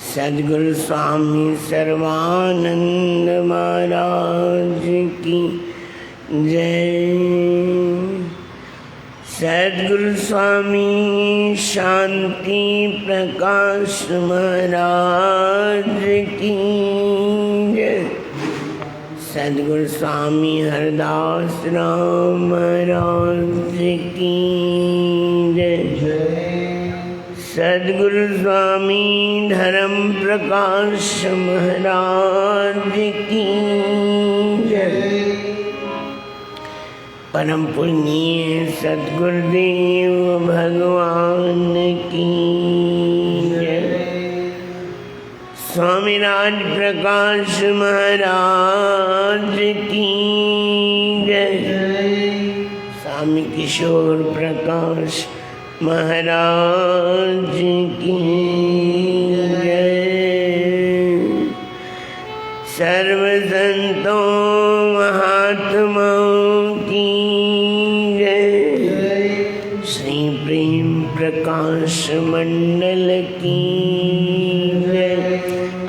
सद्गुरु स्वामी सर्वानंद महाराज की जय। सद्गुरु स्वामी शांति प्रकाश महाराज की जय। सद्गुरु स्वामी हरदास राम महाराज की जय। सद्गुरु स्वामी धर्म प्रकाश महाराज की जय। परम पुण्य सद्गुरुदेव भगवान की जय। स्वामी राज प्रकाश महाराज की जय। स्वामी किशोर प्रकाश महाराज की जय। सर्व संतों महात्माओं की जय। श्री प्रेम प्रकाश मंडल की जय।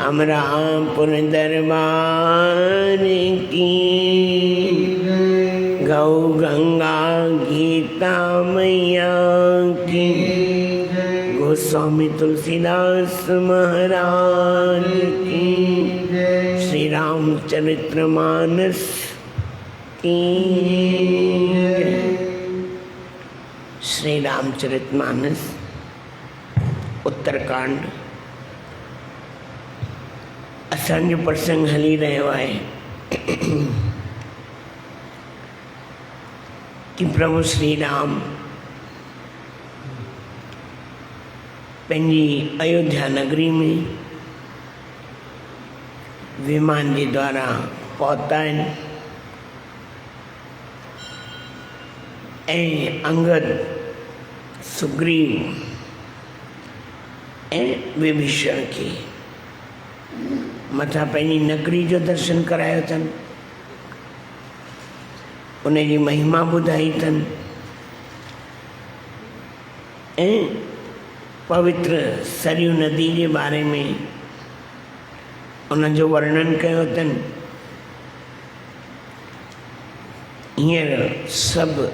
अमरापुर दरबार की गौ गंगा गीता मैया की। गोस्वामी तुलसीदास महाराज की। श्री रामचरितमानस की। श्री रामचरितमानस उत्तरकांड असांजो प्रसंग हली रहियो आहे कि प्रभु श्री राम पंहिंजी अयोध्या नगरी में विमान जे द्वारा पहुता आहिनि ऐं अंगद सुग्रीव ऐं विभीषण खे मथां पंहिंजी नगरी जो दर्शन करायो अथनि, उन जी महिमा ॿुधाई अथनि ऐं पवित्र सरयू नदी जे बारे में उन जो वर्णन कयो अथनि। हींअर सभु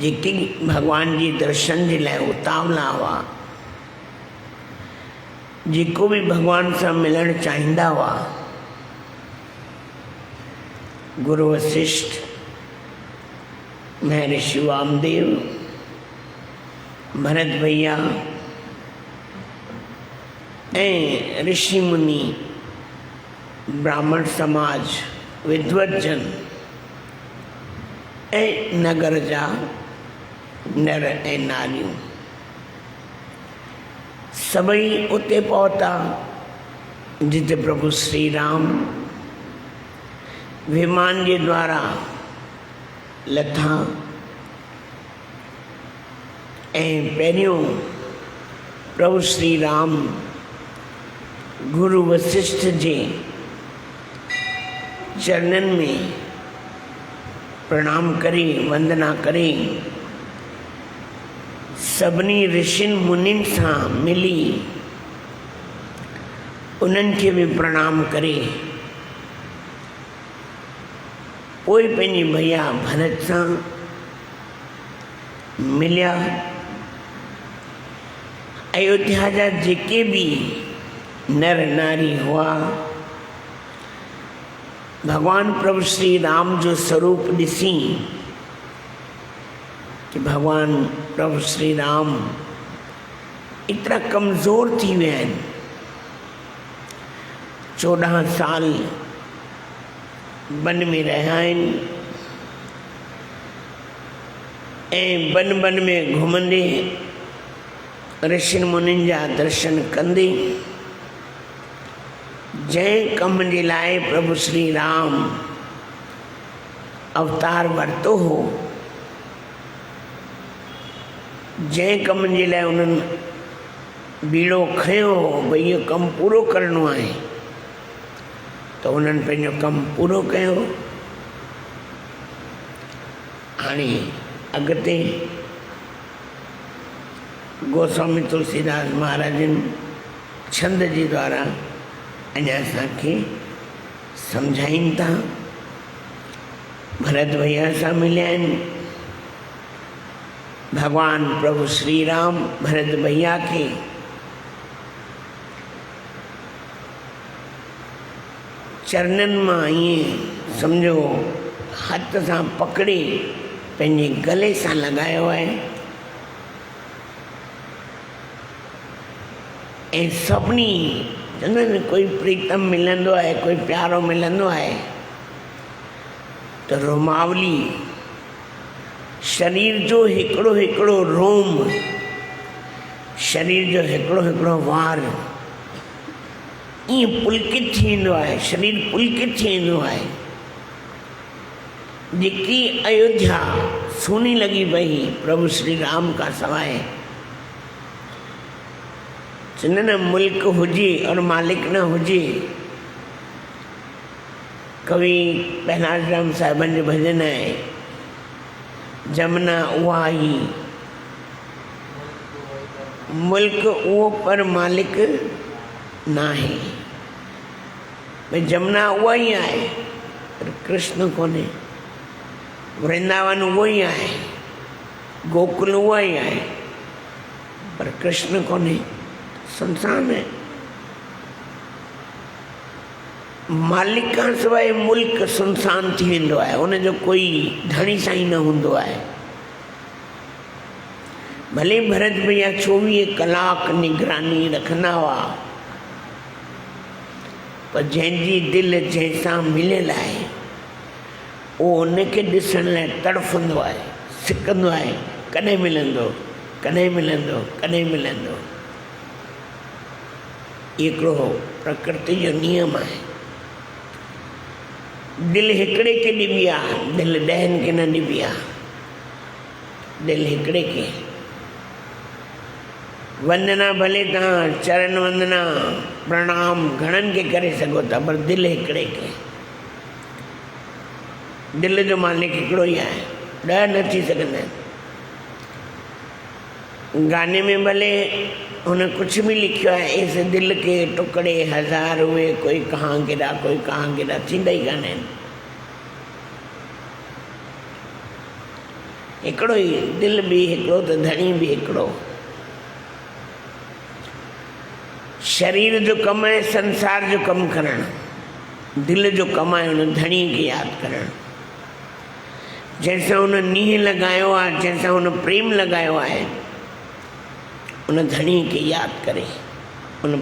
जेके भगवान जी दर्शन जे लाइ उतावला हुआ, जेको भी भगवान सां मिलणु चाहींदा हुआ, गुरु वशिष्ठ, महर्षि वामदेव, भरत भैया ऐं ऋषि मुनि, ब्राह्मण समाज, विद्वत जन ऐं नगर जा नर ऐं नारियूं सभई उते पहुता जिते प्रभु श्री राम विमान के द्वारा लथा ऐं पहिरियों प्रभु श्री राम गुरु वशिष्ठ जे चरणन में प्रणाम करे, वंदना करे, सभिनी ऋषिन मुनिन सां मिली उन्हनि खे भी प्रणाम करे पोइ पंहिंजे भैया भरत सां मिलिया। अयोध्या जा जेके भी नर नारी हुआ भगवान प्रभु श्री राम जो स्वरूप ॾिसी कि भगवान प्रभु श्री राम इतना कमज़ोर थी विया आहिनि। 14 साल वन में रहिया आहिनि ऐं वन में घुमंदे ऋषि मुनिनि जा दर्शन कंदे जंहिं कम जे लाइ प्रभु श्री राम अवतार वरितो हो, जंहिं कम जे लाइ उन्हनि बीड़ो खयो हो भई इहो कमु पूरो करिणो आहे, तो उन्हनि पंहिंजो कमु पूरो कयो। हाणे अॻिते गोस्वामी तुलसीदास महाराज छंद जी द्वारा अञा असांखे सम्झाइनि था। भरत भैया सां मिलिया आहिनि। भगवान प्रभु श्री राम भरत भैया खे चरणनि मां ईअं सम्झो हथ सां पकड़े पंहिंजे गले सां लॻायो आहे ऐं सभिनी चवंदा आहिनि कोई प्रीतम मिलंदो आहे, कोई प्यारो मिलंदो आहे त रोमावली शरीर जो हिकिड़ो हिकिड़ो रोम, शरीर जो हिकिड़ो हिकिड़ो वार ईअं पुलकित थी वेंदो आहे, शरीर पुलकित थी वेंदो आहे। जेकी अयोध्या सुनी लॻी पई प्रभु श्री राम का सवाइ, चवंदा न मुल्क हुजे और मालिक न हुजे। कवि पहनाज राम साहिबनि जो भजन आहे, जमुना उहा ई मुल्क उहो पर मालिक नाहे। भई जमुना उहा ई आहे पर कृष्ण कोन्हे, वृंदावन उहो ई आहे, गोकुल उहा ई आहे पर कृष्ण कोन्हे, संसार है। मालिक खां सवाइ मुल्क सुनसान थी वेंदो आहे, उनजो कोई धणी साईं न हूंदो आहे। भले भरत भैया 24 कलाक निगरानी रखंदा हुआ पर जंहिंजी दिलि जंहिंसां मिलियल आहे उहो उनखे ॾिसण लाइ तड़फंदो आहे, सिकंदो आहे, कॾहिं मिलंदो, कॾहिं मिलंदो, कॾहिं मिलंदो। हिकिड़ो प्रकृति जो नियम आहे। दिलि हिकिड़े खे ॾिबी आहे, दिलि 10 खे न ॾिबी आहे, दिलि हिकिड़े खे। वंदना भले तव्हां चरण वंदना प्रणाम घणनि खे करे सघो था पर दिलि हिकिड़े खे। दिलि जो मालिक हिकिड़ो ई आहे, 10 न थी सघंदा आहिनि। गाने में भले उन कुछ भी लिखियो है, इस दिल के टुकड़े 1000 हुए, कोई कहाँ गिरा, कोई कहाँ गिरा, थींदा ई कान आहिनि। हिकिड़ो ई दिल भी हिकिड़ो त धणी भी हिकिड़ो। शरीर जो कम आहे संसार जो कमु करणु, दिल जो कमु आहे उन धणीअ खे यादि करणु। जंहिंसां उन नीह लॻायो आहे, जंहिंसां उन प्रेम लॻायो आहे, उन धणी खे यादि करे, उन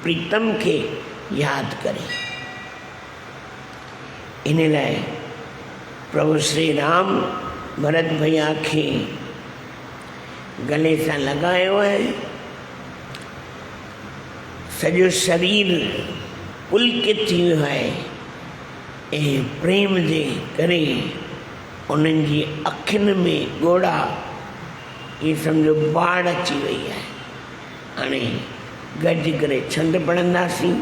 प्रीतम खे यादि करे। इन लाइ प्रभु श्री राम भरत भैया खे गले सां लॻायो आहे। सॼो शरीर पुलकित थी वियो आहे ऐं प्रेम जे करे उन्हनि जी अखियुनि में ॻोढ़ा, ये समझो बाढ़ अची वई आहे। हाणे गॾिजी करे छंद पढ़ंदासीं।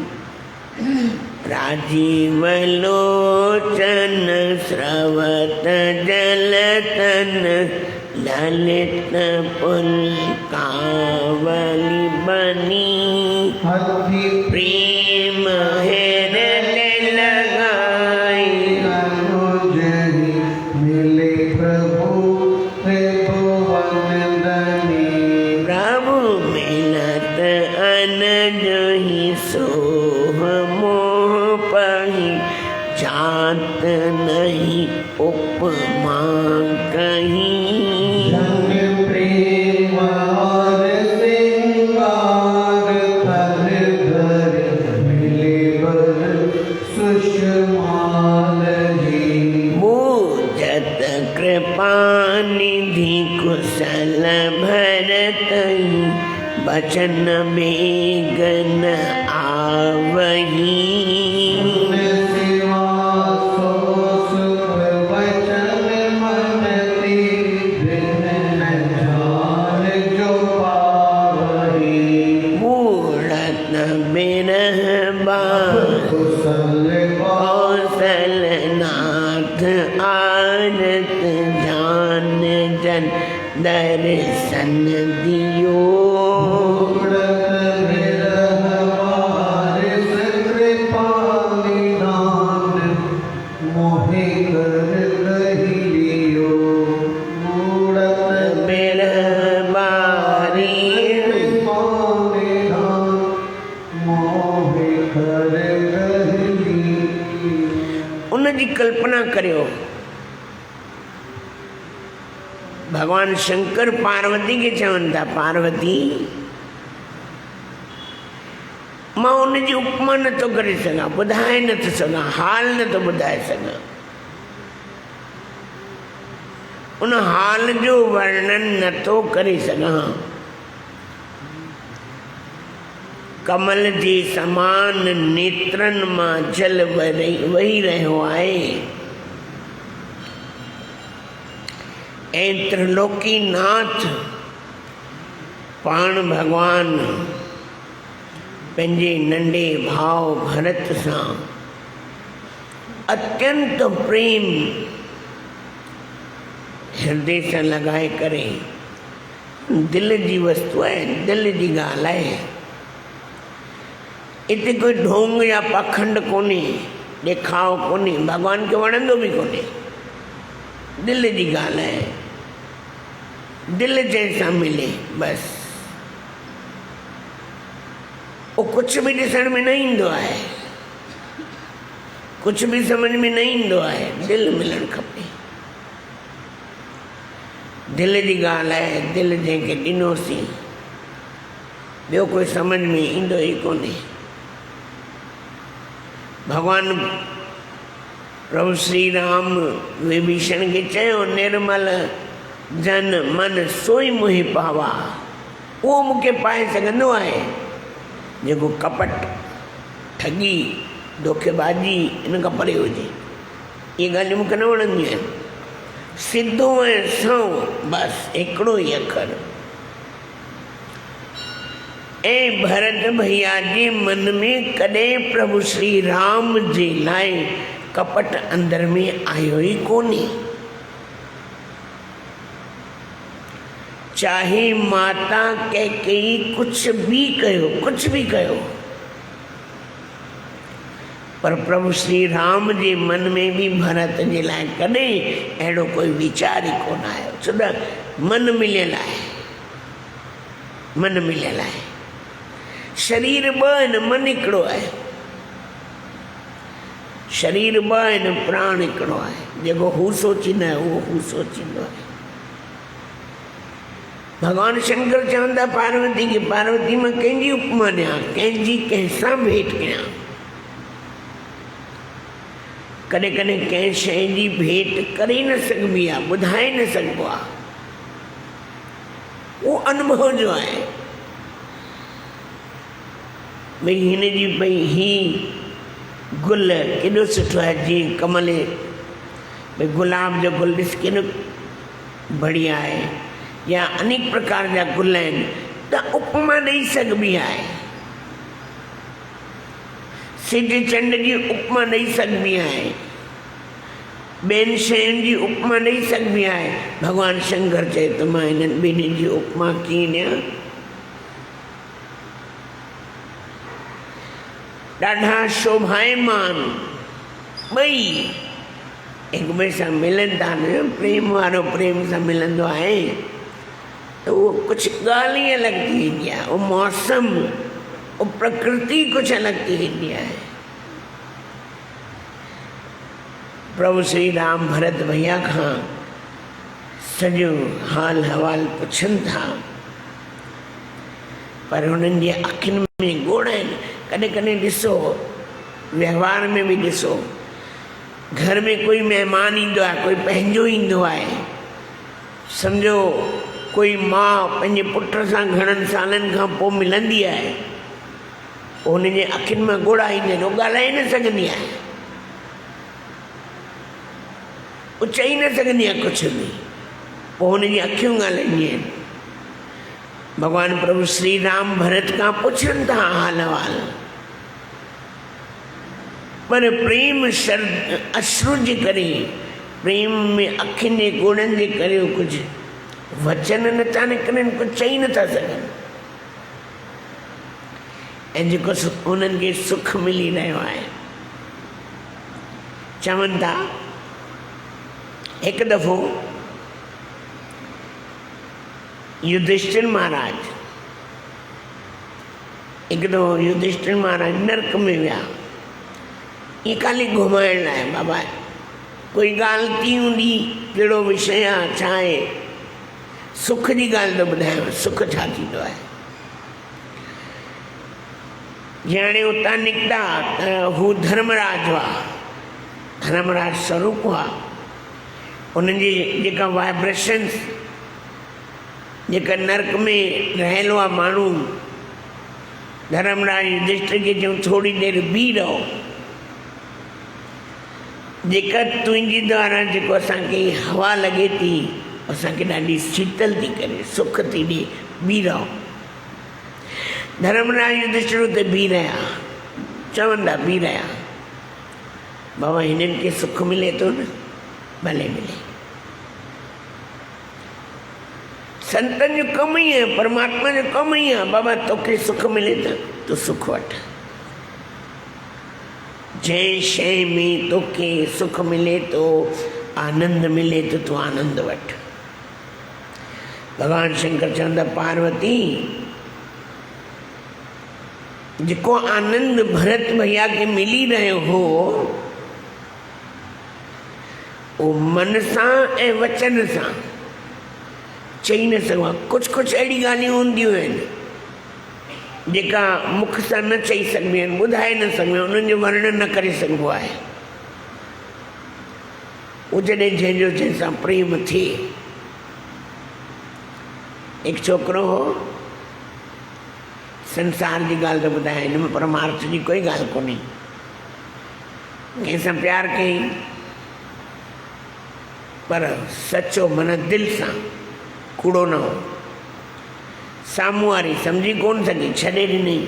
राजीव लोचन स्रवत जलतन ललित पुलकावली बनी, प्रेम हृदय लगाई, मिले प्रभु प्रभु मिलत अनज ही सोह मोह पही, जात नहीं उपमा कहीं। कृपानिधि कुशल भरत, बचन बेगन आवही। मूढ़त बिरहबा कौशल नाथ आरत जान जन दर्शन दियो। कल्पना करियो, भगवान शंकर पार्वती के चवन था, पार्वती मां उनजी उपमा न तो करे सघां, ॿुधाए नथो सघां, हाल न तो ॿुधाए सघां, उन हाल जो वर्णन न तो करे सघां। कमल जे समान नेत्रन मां जल वही रहियो आहे ऐं त्रिलोकी नाथ पाण भगवान पंहिंजे नंढे भाउ भरत सां अत्यंत प्रेम हृदय सां लॻाए करे, दिल जी वस्तु आहे, दिल जी ॻाल्हि आहे। इते कोई ढोंग या पाखंड कोन्हे, ॾेखाव कोन्हे, भगवान खे वणंदो बि कोन्हे, दिल जी ॻाल्हि आहे, दिल जंहिंसां मिले बसि। उहो कुझु बि ॾिसण में न ईंदो आहे, कुझु बि सम्झ में न ईंदो आहे, दिलि मिलणु खपे। दिल जी ॻाल्हि आहे, दिलि जंहिंखे ॾिनोसीं, ॿियो कोई सम्झ में ईंदो ई कोन्हे। भगवान प्रभु श्री राम विभीषण खे चयो, निर्मल जन मन सोई मोहि पावा, उहो मूंखे पाए सघंदो आहे जेको कपट, ठगी, धोखेबाजी इन खां परे हुजे। इहे ॻाल्हियूं मूंखे न वणंदियूं आहिनि। सिधो ऐं सौ, बसि हिकिड़ो ई अखर। ऐं भरत भैया जे मन में कॾहिं प्रभु श्री राम जे लाइ कपट अंदर में आयो ई कोन्हे। चाहे माता कैकेयी कुछ भी कयो, पर प्रभु श्री राम जे मन में भी भरत जे लाइ कॾहिं अहिड़ो कोई वीचार ई कोन आयो। छो त मन मिलियल आहे, मन मिलियल आहे। शरीर ॿ आहिनि, मन हिकिड़ो आहे। शरीर ॿ आहिनि, प्राण हिकिड़ो आहे। जेको हू सोचींदो आहे उहो हू सोचींदो आहे। भगवान शंकर चवंदा पार्वती खे, पार्वती मां कंहिंजी उपमा ॾियां, कंहिंजी कंहिंसां भेंट कयां। कॾहिं कॾहिं कंहिं शइ जी भेंट करे न सघिबी आहे, ॿुधाए न सघिबो आहे, उहो अनुभव जो आहे। भई हिन जी भई ही गुल केॾो सुठो आहे, जीअं कमल, भई गुलाब जो गुल ॾिस केॾो बढ़िया आहे, या अनेक प्रकार जा गुल आहिनि, त उपमा ॾेई सघिबी आहे। सिज चंड जी उपमा ॾेई सघिबी आहे, ॿियनि शयुनि जी उपमा ॾेई सघिबी आहे। भगवान शंकर चए त मां हिननि ॿिन्हिनि जी उपमा कीअं ॾियां। ॾाढा शोभायमान ॿई हिक ॿिए सां मिलनि था न, प्रेम वारो प्रेम सां मिलंदो आहे त उहो कुझु ॻाल्हि ई अलॻि थी वेंदी आहे। उहो मौसम, उहो प्रकृति कुझु अलॻि थी वेंदी आहे। प्रभु श्री राम भरत भैया खां सॼो हाल हवाल पुछनि था, पर हुननि जे अखियुनि में ॻोढ़ आहिनि। कॾहिं कॾहिं ॾिसो, व्यवहार में बि ॾिसो, घर में कोई महिमान ईंदो आहे, कोई पंहिंजो ईंदो आहे, सम्झो कोई माउ पंहिंजे पुट सां घणनि सालनि खां पोइ मिलंदी आहे, पोइ हुनजे अखियुनि में ॻोढ़ा ईंदा आहिनि, उहो ॻाल्हाए न सघंदी आहे, उहो चई न सघंदी आहे कुझु बि, पोइ हुनजी अखियूं ॻाल्हाईंदियूं आहिनि। भगवान प्रभु श्री राम भरत खां पुछनि था हाल हवाल, पर प्रेम अश्रु जे करे, प्रेम में अखियुनि जे ॻोढ़नि जे करे कुझु वचन नथा निकिरनि, कुझु चई नथा सघनि। ऐं जेको उन्हनि खे सुख मिली रहियो आहे, चवनि था हिकु दफ़ो युधिष्ठिर महाराज, हिकु दफ़ो युधिष्ठिर महाराज नर्क में विया, ये खाली घुमाइण लाइ, बाबा कोई ॻाल्हि थी हूंदी, कहिड़ो विषय आहे, छा आहे, सुख जी ॻाल्हि थो ॿुधायांव, सुख छा थींदो आहे। जीअं हाणे उतां निकिता त हू धर्मराज हुआ, धर्मराज स्वरूप हुआ, उन्हनि जी जेका वाइब्रेशन्स, जेका नर्क में रहियलु आहे माण्हू, धर्मराज युधिष्ठिर खे चयूं थोरी देरि बीह रहो, जेका तुंहिंजी द्वारा जेको असांखे हवा लॻे थी, असांखे ॾाढी शीतल थी करे, सुख थी ॾे, बीह रहो। धर्मराज युधिष्ठिर उते बीह रहिया, चवंदा बीह रहिया, बाबा हिननि खे सुख मिले थो न, भले मिले, संतनि जो कमु ई आहे, परमात्मा जो कमु ई आहे, बाबा तोखे सुख मिले त तूं सुख वठ, जंहिं शइ में तोखे सुख मिले थो, आनंद मिले थो, तूं आनंद वठ। भॻवान शंकर चवंदा पार्वती, जेको आनंद भरत भैया खे मिली रहियो हो, उहो मन सां ऐं वचन सां चई न सघां। कुझु कुझु अहिड़ी ॻाल्हियूं हूंदियूं आहिनि जेका मुख सां न चई सघिबियूं आहिनि, ॿुधाए न सघिबियूं, उन्हनि जो वर्णन न करे सघिबो आहे। उहो जॾहिं जंहिंजो जंहिंसां प्रेम थिए। हिकु छोकिरो हो, संसार जी ॻाल्हि थो ॿुधायां, हिन में परमार्थ जी कोई ॻाल्हि कोन्हे, कंहिंसां प्यारु कयईं, पर सचो मन दिलि सां, कूड़ो न हो, साम्हूं वारी सम्झी कोन सघी, छॾे ॾिनई,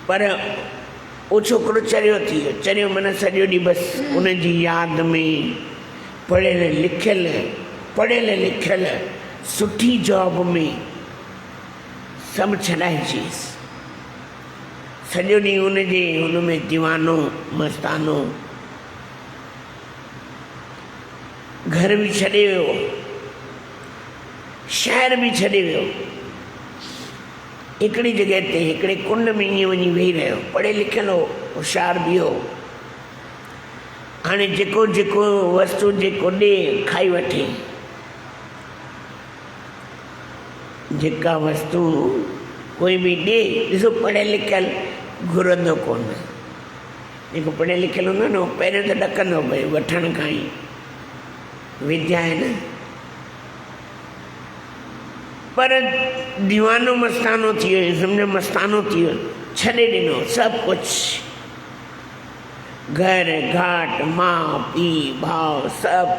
पर उहो छोकिरो चरियो थी वियो, चरियो माना सॼो ॾींहुं बसि उनजी यादि में पढ़ियल लिखियल सुठी जॉब में सभु छॾाइजीसि, सॼो ॾींहुं हुन में दीवानो मस्तानो, घर भी छॾे वियो, शहर भी छॾे वियो, हिकिड़ी जॻह ते हिकिड़े कुंड में ईअं वञी वेही रहियो, पढ़े लिखियल हो, होशियार भी हो। हाणे जेको जेको वस्तु जेको ॾे खाई वठे, जेका वस्तु कोई भी ॾे, ॾिसो पढ़ियल लिखियल घुरंदो कोन, जेको पढ़ियल लिखियल हूंदो न, उहो पहिरियों त ॾकंदो भई वठण खां ई, विद्या है न। पर दीवानो मस्तानो थी वियो, सम्झो मस्तानो थी वियो, छॾे ॾिनो सभु कुझु, घर घाट माउ पीउ भाउ सभु,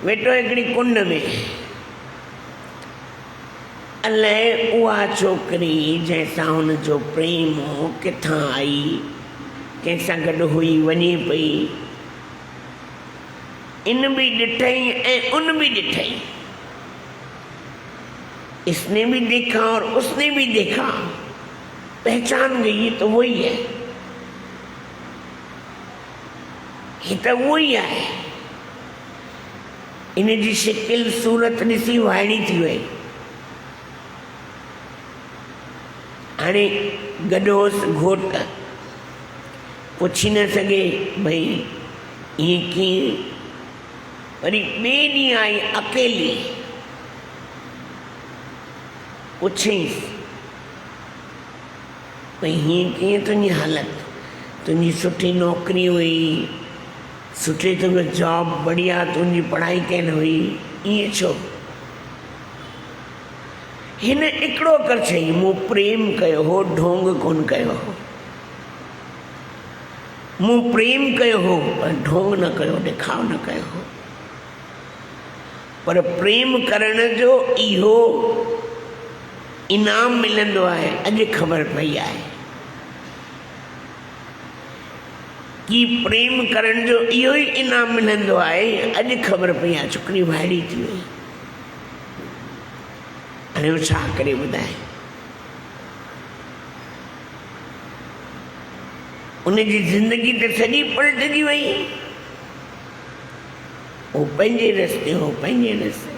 वेठो हिकिड़ी कुंड में। अलाए उहा छोकिरी जंहिंसां हुनजो प्रेम हो किथां आई, कंहिंसां गॾु हुई, वञे पई, इन भी ॾिठई ऐं उन भी ॾिठई, इसने भी देखा और उसने भी देखा, पहचान गई ये तो वही है, ये तो वही है। इन जी शिकिल सूरत ॾिसी वाइड़ी थी वई। हाणे गॾोसि घोट, पुछी न सघे भई ईअं कीअं, वरी ॿिए ॾींहुं आई अकेली, पुछईंसि भई हीअं कीअं तुंहिंजी हालत, तुंहिंजी सुठी नौकिरी हुई, सुठी तुंहिंजो जॉब बढ़िया, तुंहिंजी पढ़ाई कयल हुई, ईअं छो? हिन हिकिड़ो कर चई, मूं प्रेम कयो हो, ढोंग कोन कयो हो, मूं प्रेम कयो हो पर ढोंग न कयो, ॾेखाव न कयो हो। पर प्रेम करण जो इहो इनाम मिलंदो आहे, अॼु ख़बर पई आहे कि प्रेम करण जो इहो ई इनाम मिलंदो आहे, अॼु ख़बर पई आहे। छोकिरी वाइड़ी थी वई, हाणे उहो छा करे ॿुधाए? उनजी ज़िंदगी त सॼी पलटजी वई। वो पंहिंजे रस्ते हो, पंहिंजे रस्ते।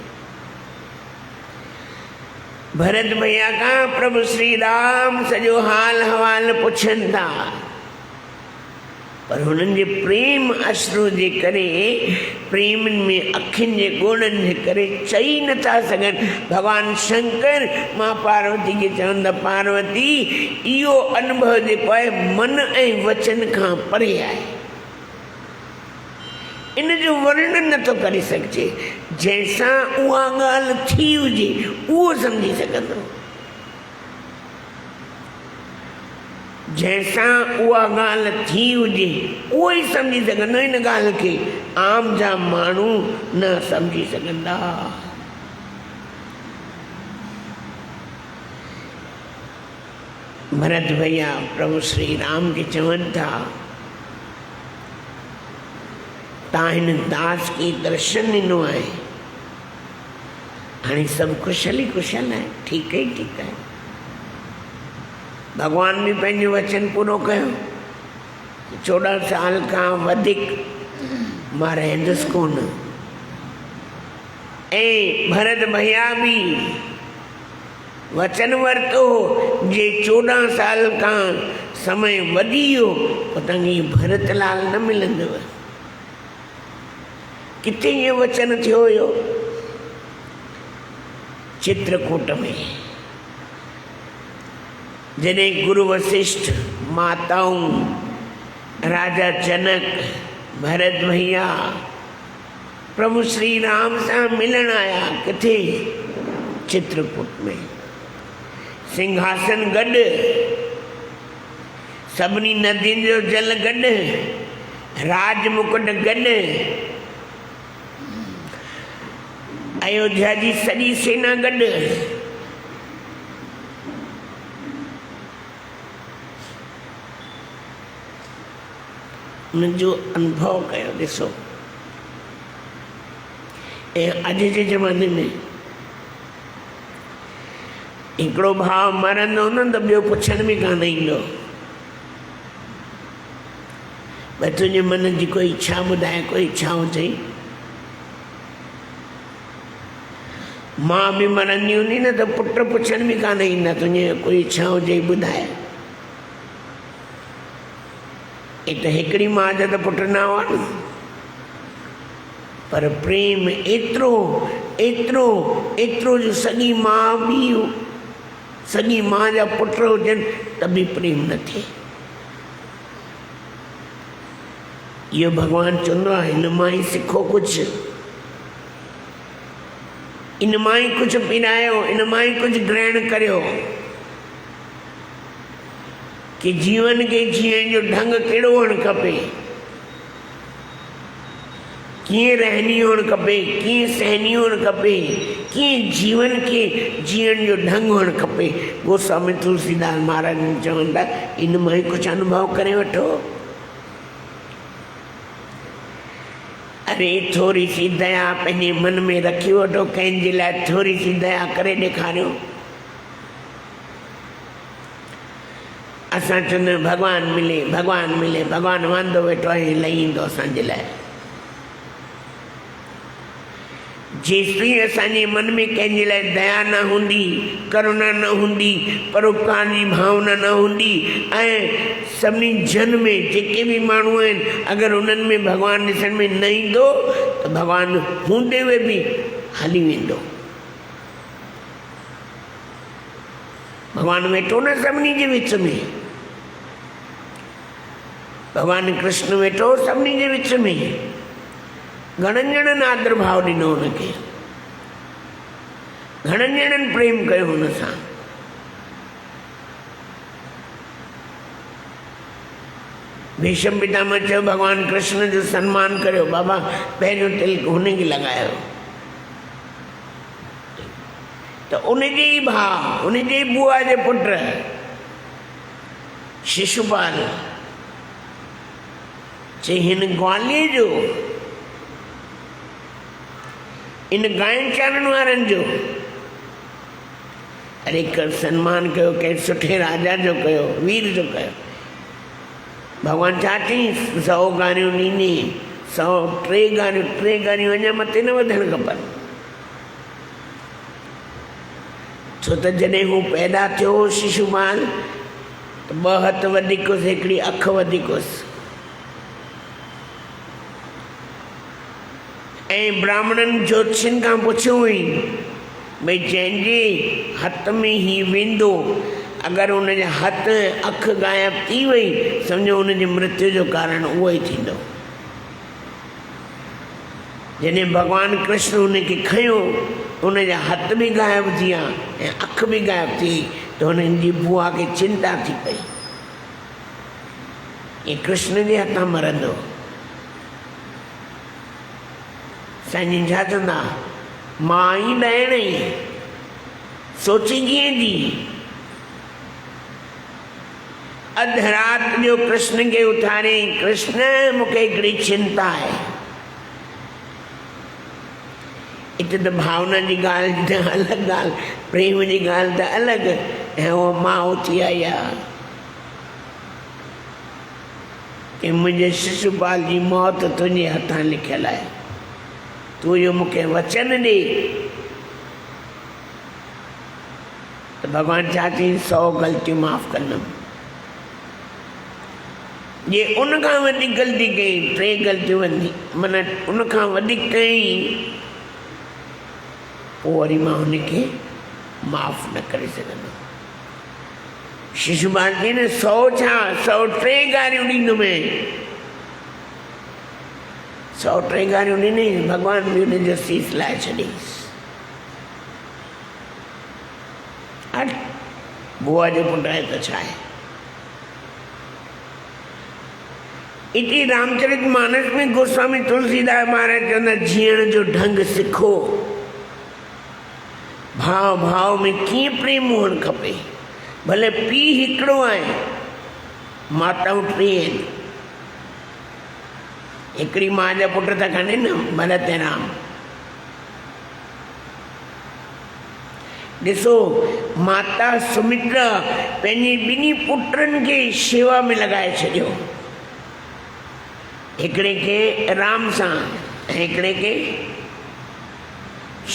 भरत भैया का प्रभु श्री राम सॼो हाल हवाल पुछनि था, पर हुननि जे प्रेम अश्रु जे करे, प्रेम में अखियुनि जे ॻोढ़नि जे करे चई नथा सघनि। भगवान शंकर मां पार्वती खे चवंदा, पार्वती इहो अनुभव जेको आहे मन ऐं वचन खां परे आहे, इन जो वर्णन नथो करे सघिजे। जंहिंसां उहा ॻाल्हि थी हुजे उहो सम्झी सघंदो, जैसा उहा ॻाल्हि थी हुजे उहो ई सम्झी सघंदो। इन ॻाल्हि खे आम जा माण्हू न सम्झी सघंदा। भरत भैया प्रभु श्री राम खे चवनि था, तव्हां हिन दास खे दर्शन ॾिनो आहे, हाणे सभु कुशल ई कुशल आहे, ठीकु ई ठीकु आहे। भगवान भी पंहिंजो वचन पूरो कयो, 14 साल खां वधीक मां रहंदुसि कोन। ऐं भरत भैया भी वचन वरितो जे 14 साल खां समय वधी वियो पोइ तव्हांखे भरतलाल न मिलंदव। किथे इहो वचन थियो हुयो? चित्रकूट में, जॾहिं गुरु वशिष्ठ, माताऊं, राजा जनक, भरत भैया प्रभु श्री राम सां मिलण आया। किथे? चित्रकूट में। सिंहासन गॾु, सभिनी नदियुनि जो जल गॾु, राजमुकुट गॾु, अयोध्या जी सॼी सेना गॾु। उनजो अनुभव कयो, ॾिसो। ऐं अॼु जे ज़माने में हिकिड़ो भाउ मरंदो न त ॿियो पुछण बि कान ईंदो, भई तुंहिंजे मन जी कोई इच्छा ॿुधाए, कोई इच्छा हुजे। मां बि मरंदी हूंदी न त पुट पुछण बि कान ईंदा, तुंहिंजे कोई इच्छा हुजे ॿुधाए। त हिकिड़ी मां जा त पुट न हुआ न, पर प्रेम एतिरो एतिरो एतिरो जो सॼी मां बि, सॼी मां जा पुट हुजनि त बि प्रेम न थिए। इहो भॻवानु चवंदो आहे, हिन मां ई सिखो कुझु, इन मां ई कुझु पिरायो, इन मां ई कुझु ग्रहण करियो कि जीवन के जीअण जो ढंग कहिड़ो हुअणु खपे, कीअं रहनी हुअणु खपे, कीअं सहनी हुअणु खपे, कीअं जीवन के जीअण जो ढंग हुअणु खपे। गोस्वामी तुलसीदास महाराज चवंदा, इन मां ई कुझु अनुभव करे वठो। अरे थोरी सी दया पंहिंजे मन में रखी वठो, कंहिंजे लाइ थोरी सी दया करे ॾेखारियो। असां चवंदा भॻवानु मिले, भॻवानु मिले, भॻवानु वांदो वेठो आहे, लही ईंदो असांजे लाइ। जेसिताईं असांजे मन में कंहिंजे लाइ दया न हूंदी, करुणा न हूंदी, परोपकार जी भावना न हूंदी, ऐं सभिनी जन में जेके बि माण्हू आहिनि अगरि उन्हनि में भॻवानु ॾिसण में न ईंदो त भॻवानु हूंदे हुए बि हली वेंदो। भगवान वेठो न सभिनी जे विच में, भगवान कृष्ण वेठो सभिनी जे विच में। घणनि ॼणनि आदर भाव ॾिनो हुनखे, घणनि ॼणनि प्रेम कयो हुन सां। भीष्म पितामह चयो भगवान कृष्ण जो सम्मान करियो, बाबा पहिरियों तिलक हुनखे लॻायो। त उनजे ई भाउ, उनजे ई बुआ जे पुट शिशुपाल चई हिन ग्वालीअ जो, इन गांइ चारण वारनि जो अरे कर सम्मान कयो, कंहिं सुठे राजा जो कयो, वीर जो कयो। भॻवानु छा चई, 100 गारियूं ॾींदी, 3 गारियूं अञा मथे न वधणु खपनि। छो त जॾहिं हू पैदा थियो शिशुपाल त 2 हथ वधीक हुअसि, हिकिड़ी अखि वधीक हुअसि। ऐं ब्राह्मणनि ज्योतिषियुनि खां पुछियो हुई भई जंहिंजे हथ में ही वेंदो, अगरि हुनजे हथ अखि ग़ाइब थी वई, सम्झो हुनजी मृत्यु जो कारण उहो ई थींदो। जॾहिं भॻवानु कृष्ण हुनखे खयो, हुनजा हथ बि ग़ाइब थी विया ऐं अखि बि ग़ाइब थी, त हुननि जी बुआ खे चिंता थी पई, ये कृष्ण जे हथां मरंदो। साईं छा चवंदा, मां ई ॾाइण सोची कीअं थी, अध रात जो कृष्ण के उथारे, कृष्ण मूंखे हिकिड़ी चिंता आहे। हिते त भावना जी ॻाल्हि त अलॻि ॻाल्हि, प्रेम जी ॻाल्हि त अलॻि, ऐं उहो मां उथी आई आहे कि मुंहिंजे शिशुपाल जी मौत तुंहिंजे हथां लिखियलु आहे, तूं इहो मूंखे वचन ॾे। त भॻवानु छा चई, 100 ग़लतियूं माफ़ कंदुमि। जे उन खां वधीक ग़लती कई, 3 ग़लतियूं माना उन खां वधीक कई, पोइ वरी मां हुनखे माफ़ न करे सघंदुमि। शिशुपाल चई न 100 छा 103 गारियूं ॾींदुमि, 103 गारियूं ॾिनई, भॻवान बि हुनजो सीस लाहे छॾीसि। हट, बुआ जो पुटु आहे त छा आहे। इति रामचरितमानस में गोस्वामी तुलसीदास महाराज चवंदा, जीअण जो ढंग सिखो, भाव भाव में कीअं प्रेम हुअणु खपे। भले पीउ हिकिड़ो आहे, माताऊं 3 आहिनि, हिकिड़ी मां जा पुट था खणनि न, भरत ऐं राम। ॾिसो, माता सुमित्रा पंहिंजे 2 पुटनि खे शेवा में लॻाए छॾियो, हिकिड़े खे राम सां ऐं हिकिड़े खे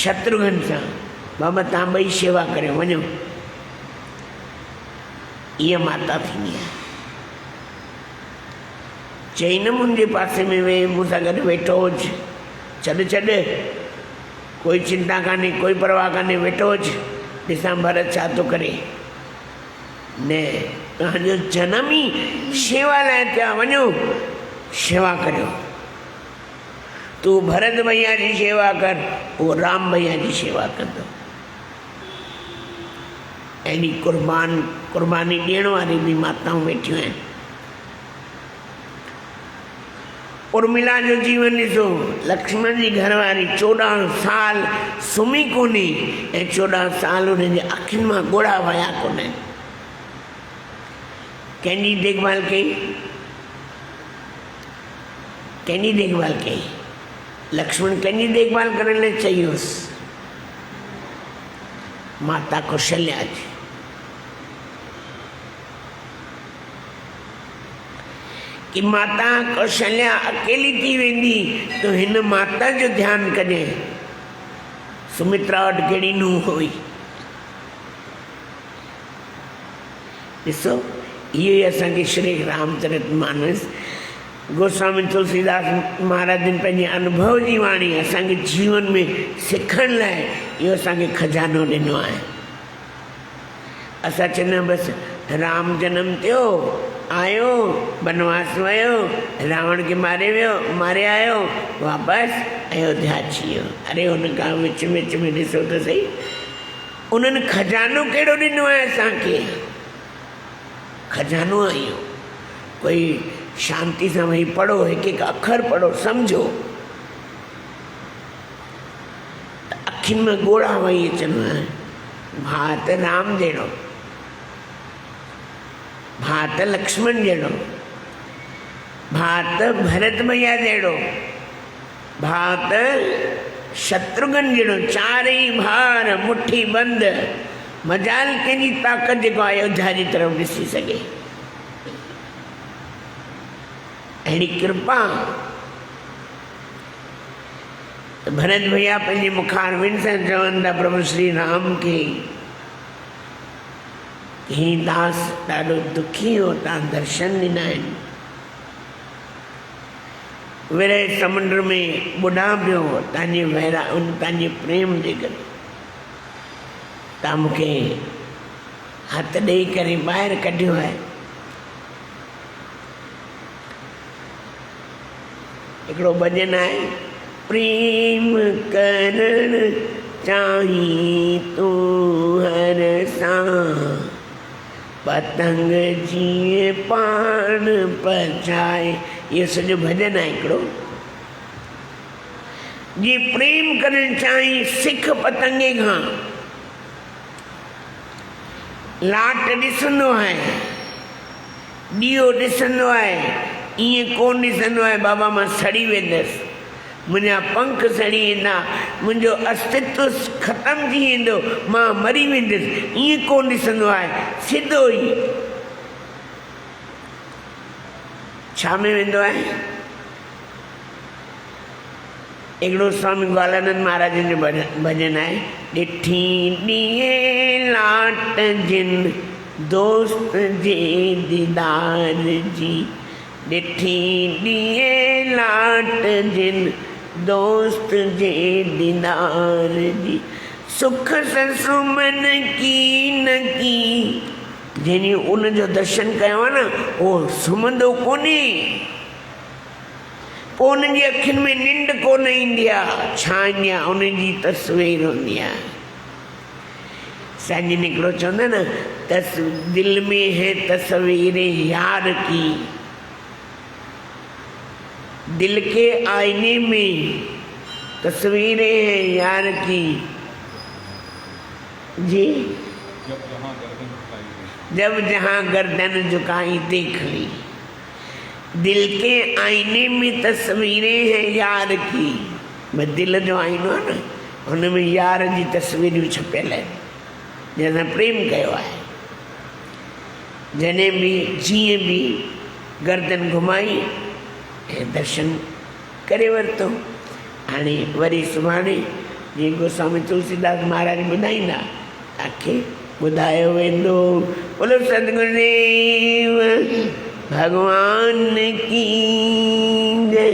शत्रुघ्न सां। बाबा तव्हां 2 शेवा करियो, वञो। इहा माता थींदी आहे। चई न, मुंहिंजे पासे में वेह, मूं सां गॾु वेठो हुज, छॾ, कोई चिंता कान्हे, कोई परवाह कान्हे, वेठो हुज, ॾिसां भरत छा थो करे। न, तव्हांजो जनम ई शेवा लाइ थिया, वञो शेवा करियो। तूं भरत भैया जी शेवा कर, उहो राम भैया जी शेवा कंदो। अहिड़ी कुर्बानी ॾियण वारी बि माताऊं वेठियूं आहिनि। उर्मिला जो जीवन ॾिसो, लक्ष्मण जी घरवारी 14 साल सुम्ही कोन्हे ऐं 14 साल हुनजे अखियुनि मां ॻोढ़ा वया कोन्हनि। कंहिंजी देखभाल कई, कंहिंजी देखभाल कई, लक्ष्मण कंहिंजी देखभाल करण लाइ चई हुअसि, माता कौशल्या जी। कि माता कौशल्या अकेली थी वेंदी तो हिन माता जो ध्यानु कजे। सुमित्रा वटि कहिड़ी नूंहं हुई, ॾिसो, इहो ई असांखे श्री रामचरितमानस गोस्वामी तुलसीदास महाराजनि पंहिंजे अनुभव जी वाणी असांखे जीवन में सिखण लाइ इहो असांखे खजानो ॾिनो आहे। असां चवंदा बसि राम जनम थियो, आयो, बनवास वियो, रावण खे मारे वियो, मारे आयो, वापसि अयोध्या अची वियो। अरे हुन खां विच में ॾिसो त सही, उन्हनि खजानो कहिड़ो ॾिनो आहे असांखे। खजानो आहे इहो। कोई शांति सां वेही पढ़ो, हिकु हिकु अखर पढ़ो, सम्झो। अखियुनि में ॻोढ़ा वेही अचनि, भाउ त राम जहिड़ो, भाउ त लक्ष्मण जहिड़ो, भाउ त भरत भैया जहिड़ो, भाउ त शत्रुघ्न जहिड़ो, चारई भार मुट्ठी बंद। मजाल कंहिंजी ताक़त जेको अयोध्या जी तरफ़ ॾिसी सघे, अहिड़ी कृपा। भरत भैया पंहिंजे मुखारविन सां चवनि था प्रभु श्री राम खे ही दास ॾाढो दुखी हो, तव्हां दर्शन ॾिना आहिनि। विरह समुंड में बुॾा पियो तव्हांजे प्रेम जे करे। तव्हां मूंखे हथ ॾेई करे ॿाहिरि कढियो आहे। हिकिड़ो भॼन आहे, प्रेम करण चाही तूं हर सां, पतंग जीअं पाण पचाए। इहो सॼो भॼन आहे हिकिड़ो। जीअं प्रेम करणु चाही सिख पतंगे खां, लाट ॾिसंदो आहे, ॾीओ ॾिसंदो आहे, ईअं कोन ॾिसंदो आहे बाबा मां सड़ी वेंदसि, मुंहिंजा पंख सड़ी वेंदा, मुंहिंजो अस्तित्व ख़तमु थी वेंदो, मां मरी वेंदुसि, ईअं कोन ॾिसंदो आहे। सिधो ई छा में वेंदो आहे? हिकिड़ो स्वामी ग्वालानंद महाराज जो भॼन आहे, ॾिठी ॾींहं लाट जिन दोस्त जे दीदार जी, ॾिठी ॾींहं लाट जिन दोस्त जे दीदार जी, सुख सुमन की न की। जंहिं उनजो दर्शन कयो आहे न, उहो सुम्हंदो कोन्हे, पोइ उन्हनि जी अखियुनि में निंड कोन ईंदी आहे। छा ईंदी आहे? उन्हनि जी तस्वीर हूंदी आहे। साईं जिन हिकिड़ो चवंदा न, दिल में है तस्वीर यार की, दिल के आईने में तस्वीरें हैं यार की जी, जब जहाँ गर्दन झुकाई देख ली। दिल के आईने में तस्वीरें हैं यार की, बस दिल जो आईनो आहे न, हुन में यार जी तस्वीरूं छपियल आहिनि, जंहिंसां प्रेम कयो आहे। जॾहिं बि जीअं बि गर्दन घुमाई ऐं दर्शन करे वरितो। हाणे वरी सुभाणे जीअं गोस्वामी तुलसीदास महाराज ॿुधाईंदा, तव्हांखे ॿुधायो वेंदो। बोलो सतगुरुदेव भगवान की जय।